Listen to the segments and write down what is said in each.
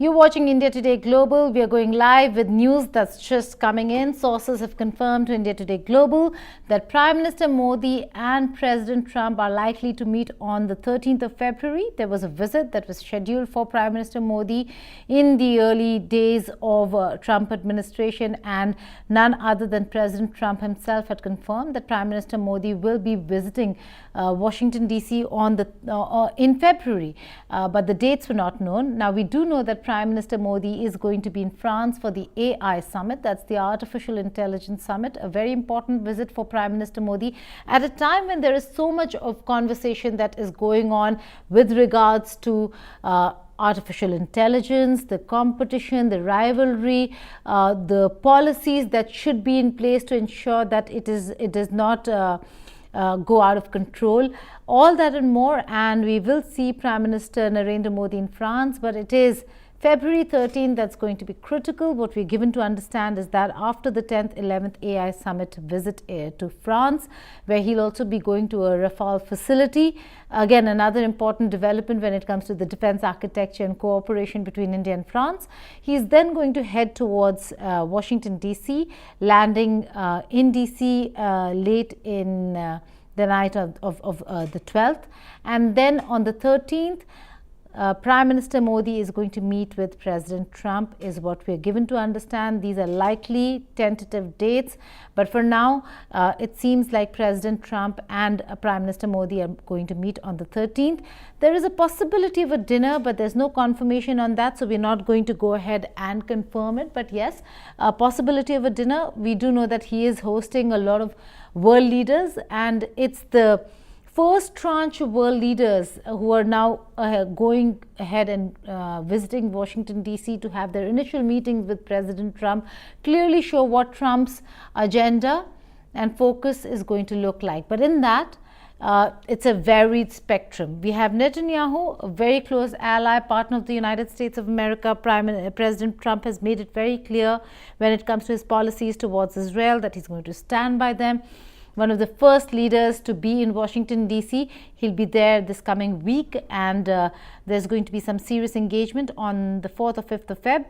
You're watching India Today Global. We are going live with news that's just coming in. Sources have confirmed to India Today Global that Prime Minister Modi and President Trump are likely to meet on the 13th of February. There was a visit that was scheduled for Prime Minister Modi in the early days of Trump administration, and none other than President Trump himself had confirmed that Prime Minister Modi will be visiting Washington DC in February, but the dates were not known. Now we do know that Prime Minister Modi is going to be in France for the AI Summit. That's the Artificial Intelligence Summit, a very important visit for Prime Minister Modi at a time when there is so much of conversation that is going on with regards to artificial intelligence, the competition, the rivalry, the policies that should be in place to ensure that it does not go out of control. All that and more, and we will see Prime Minister Narendra Modi in France, but it is February 13th that's going to be critical. What we're given to understand is that after the 10th, 11th AI Summit visit to France, where he'll also be going to a Rafale facility. Again, another important development when it comes to the defense architecture and cooperation between India and France. He's then going to head towards Washington, D.C., landing in D.C. Late in the night of the 12th. And then on the 13th, Prime Minister Modi is going to meet with President Trump, is what we are given to understand. These are likely tentative dates, but for now, it seems like President Trump and Prime Minister Modi are going to meet on the 13th. There is a possibility of a dinner, but there's no confirmation on that, so we're not going to go ahead and confirm it. But yes, a possibility of a dinner. We do know that he is hosting a lot of world leaders, and it's the first tranche of world leaders who are now going ahead and visiting Washington, D.C. to have their initial meetings with President Trump clearly show what Trump's agenda and focus is going to look like. But in that, it's a varied spectrum. We have Netanyahu, a very close ally, partner of the United States of America. President Trump has made it very clear when it comes to his policies towards Israel that he's going to stand by them. One of the first leaders to be in Washington, D.C. He'll be there this coming week, and there's going to be some serious engagement on the 4th or 5th of Feb.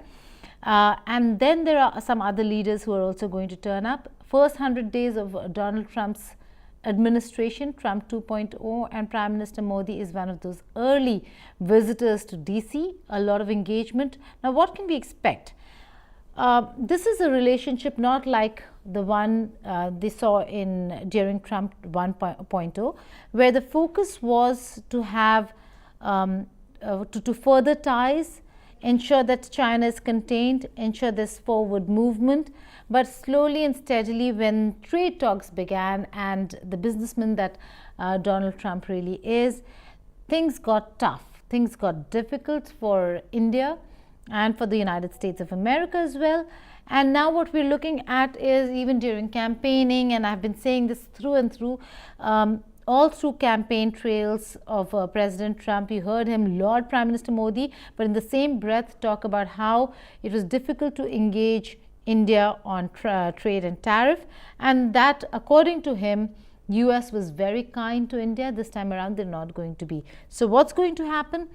And then there are some other leaders who are also going to turn up. First 100 days of Donald Trump's administration, Trump 2.0, and Prime Minister Modi is one of those early visitors to D.C. A lot of engagement. Now, what can we expect? This is a relationship not like the one they saw during Trump 1.0, where the focus was to have to further ties, ensure that China is contained, ensure this forward movement. But slowly and steadily, when trade talks began and the businessman that Donald Trump really is, things got tough. Things got difficult for India and for the United States of America as well. And now what we're looking at is, even during campaigning, and I've been saying this through and through, all through campaign trails of President Trump, you heard him laud Prime Minister Modi, but in the same breath talk about how it was difficult to engage India on trade and tariff, and that, according to him, US was very kind to India. This time around, they're not going to be. So what's going to happen?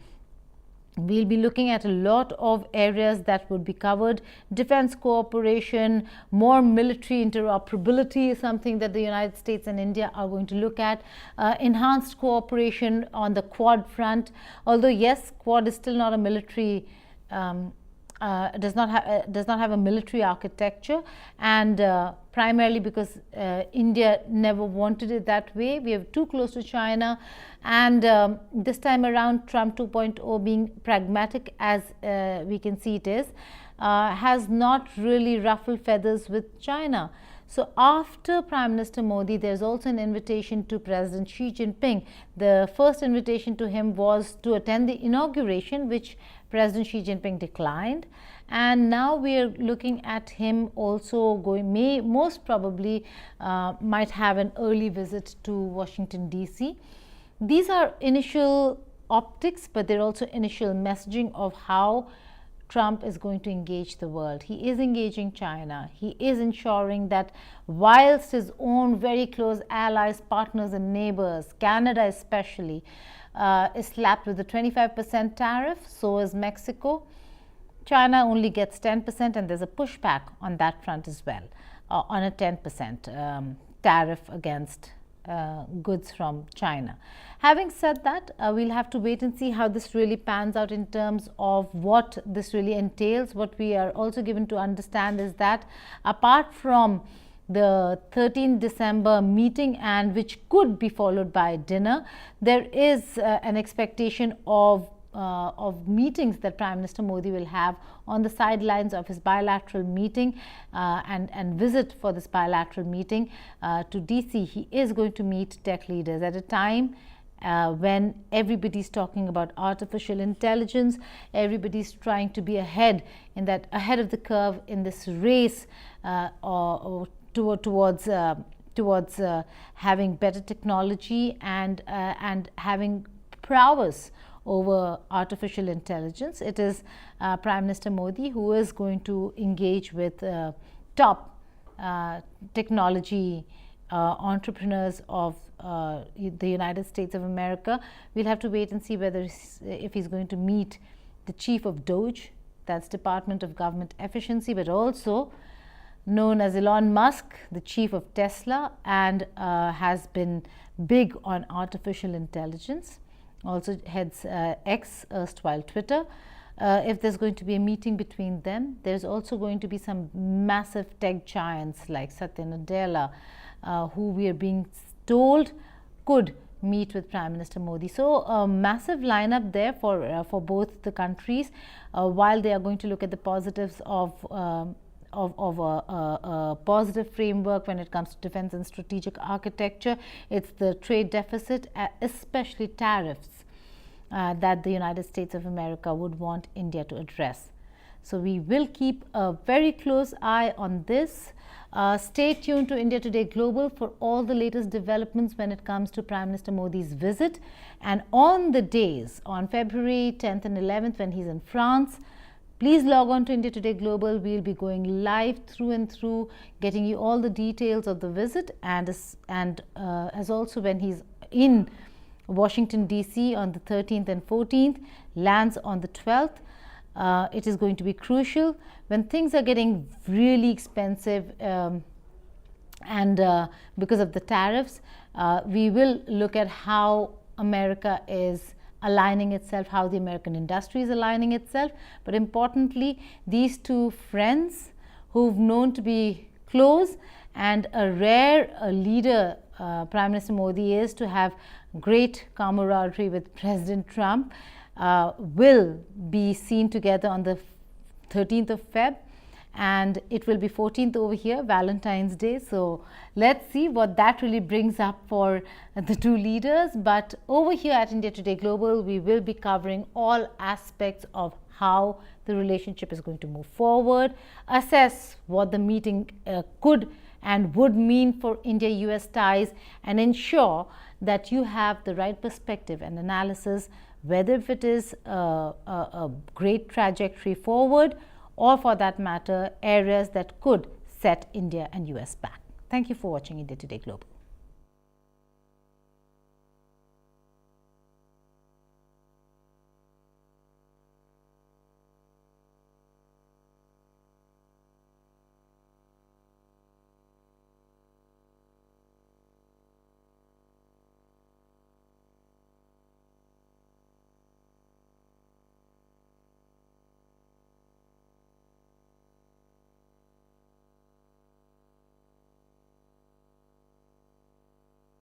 We'll be looking at a lot of areas that would be covered. Defense cooperation, more military interoperability is something that the United States and India are going to look at. Enhanced cooperation on the Quad front. Although yes, Quad is still not a military, does not have a military architecture, and primarily because India never wanted it that way. We are too close to China, and this time around, Trump 2.0, being pragmatic as we can see it is, has not really ruffled feathers with China. So after Prime Minister Modi, there's also an invitation to President Xi Jinping. The first invitation to him was to attend the inauguration, which President Xi Jinping declined. And now we are looking at him also most probably might have an early visit to Washington, D.C. These are initial optics, but they're also initial messaging of how Trump is going to engage the world. He is engaging China. He is ensuring that whilst his own very close allies, partners and neighbors, Canada especially, is slapped with a 25% tariff, so is Mexico. China only gets 10%, and there's a pushback on that front as well, on a 10% tariff against goods from China. Having said that, we'll have to wait and see how this really pans out in terms of what this really entails. What we are also given to understand is that apart from the 13th December meeting, and which could be followed by dinner, there is an expectation of meetings that Prime Minister Modi will have on the sidelines of his bilateral meeting and visit for this bilateral meeting to DC. He is going to meet tech leaders at a time when everybody's talking about artificial intelligence. Everybody's trying to be ahead of the curve in this race towards having better technology and having prowess over artificial intelligence. It is Prime Minister Modi who is going to engage with top technology entrepreneurs of the United States of America. We'll have to wait and see whether if he's going to meet the chief of DOGE, that's Department of Government Efficiency, but also known as Elon Musk, the chief of Tesla, and has been big on artificial intelligence. Also heads X, erstwhile Twitter. If there's going to be a meeting between them, there's also going to be some massive tech giants like Satya Nadella, who we are being told could meet with Prime Minister Modi. So a massive lineup there for both the countries, while they are going to look at the positives of a positive framework when it comes to defense and strategic architecture. It's the trade deficit, especially tariffs, that the United States of America would want India to address. So we will keep a very close eye on this. Stay tuned to India Today Global for all the latest developments when it comes to Prime Minister Modi's visit. And on the days, on February 10th and 11th, when he's in France, please log on to India Today Global. We'll be going live through and through, getting you all the details of the visit, and as also when he's in Washington, D.C. on the 13th and 14th, lands on the 12th. It is going to be crucial when things are getting really expensive and because of the tariffs. We will look at how America is aligning itself, how the American industry is aligning itself. But importantly, these two friends who've known to be close, and a rare leader Prime Minister Modi is to have great camaraderie with President Trump, will be seen together on the 13th of Feb, and it will be 14th over here, Valentine's Day. So let's see what that really brings up for the two leaders. But over here at India Today Global, we will be covering all aspects of how the relationship is going to move forward, assess what the meeting could and would mean for India-US ties, and ensure that you have the right perspective and analysis, whether if it is a great trajectory forward, or for that matter, areas that could set India and US back. Thank you for watching India Today Global.